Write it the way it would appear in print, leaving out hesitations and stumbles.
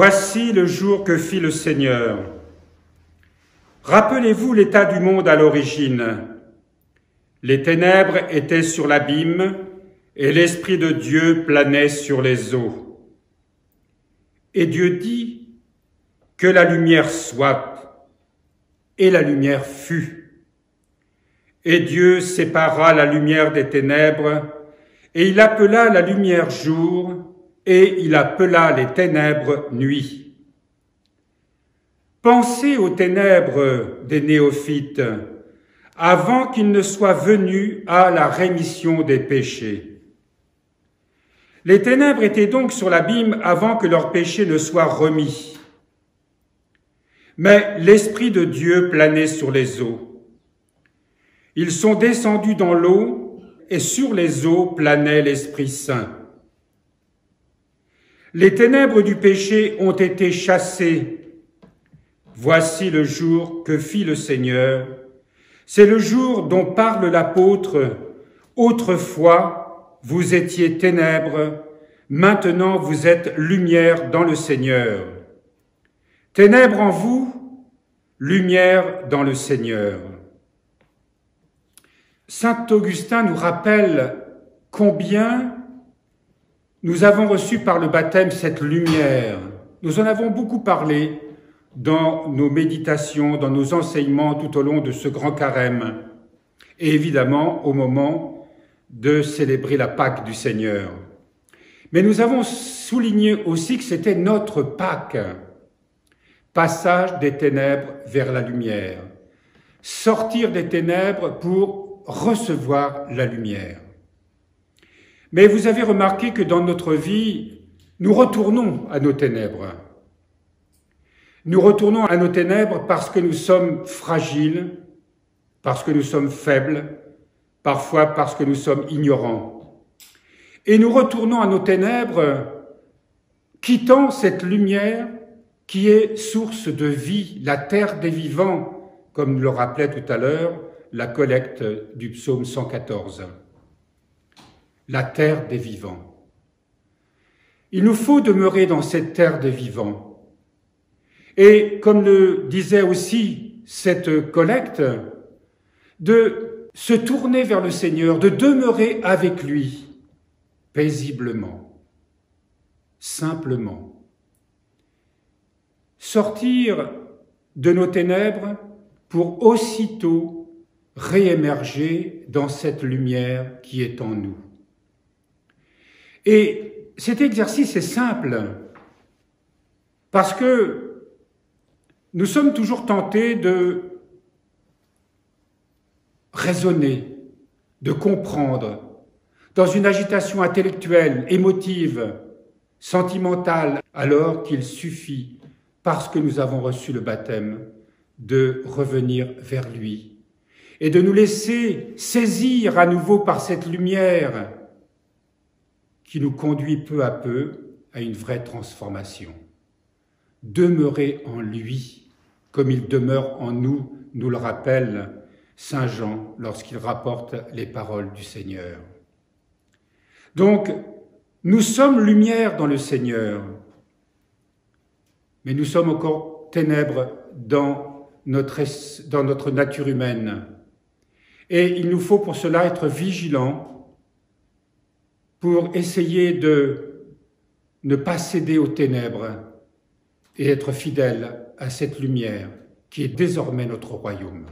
Voici le jour que fit le Seigneur. Rappelez-vous l'état du monde à l'origine. Les ténèbres étaient sur l'abîme et l'Esprit de Dieu planait sur les eaux. Et Dieu dit que la lumière soit, et la lumière fut. Et Dieu sépara la lumière des ténèbres, et il appela la lumière jour, et il appela les ténèbres nuit. Pensez aux ténèbres des néophytes, avant qu'ils ne soient venus à la rémission des péchés. Les ténèbres étaient donc sur l'abîme avant que leurs péchés ne soient remis. Mais l'Esprit de Dieu planait sur les eaux. Ils sont descendus dans l'eau, et sur les eaux planait l'Esprit Saint. Les ténèbres du péché ont été chassées. Voici le jour que fit le Seigneur. C'est le jour dont parle l'apôtre. Autrefois, vous étiez ténèbres, maintenant vous êtes lumière dans le Seigneur. Ténèbres en vous, lumière dans le Seigneur. Saint Augustin nous rappelle combien nous avons reçu par le baptême cette lumière. Nous en avons beaucoup parlé dans nos méditations, dans nos enseignements tout au long de ce grand carême, et évidemment au moment de célébrer la Pâque du Seigneur. Mais nous avons souligné aussi que c'était notre Pâque, passage des ténèbres vers la lumière, sortir des ténèbres pour recevoir la lumière. Mais vous avez remarqué que dans notre vie, nous retournons à nos ténèbres. Nous retournons à nos ténèbres parce que nous sommes fragiles, parce que nous sommes faibles, parfois parce que nous sommes ignorants. Et nous retournons à nos ténèbres, quittant cette lumière qui est source de vie, la terre des vivants, comme le rappelait tout à l'heure la collecte du psaume 114. La terre des vivants. Il nous faut demeurer dans cette terre des vivants. Et comme le disait aussi cette collecte, de se tourner vers le Seigneur, de demeurer avec lui, paisiblement, simplement. Sortir de nos ténèbres pour aussitôt réémerger dans cette lumière qui est en nous. Et cet exercice est simple, parce que nous sommes toujours tentés de raisonner, de comprendre, dans une agitation intellectuelle, émotive, sentimentale, alors qu'il suffit, parce que nous avons reçu le baptême, de revenir vers lui et de nous laisser saisir à nouveau par cette lumière qui nous conduit peu à peu à une vraie transformation. Demeurer en lui, comme il demeure en nous, nous le rappelle Saint Jean lorsqu'il rapporte les paroles du Seigneur. Donc, nous sommes lumière dans le Seigneur, mais nous sommes encore ténèbres dans notre nature humaine. Et il nous faut pour cela être vigilants pour essayer de ne pas céder aux ténèbres et être fidèles à cette lumière qui est désormais notre royaume.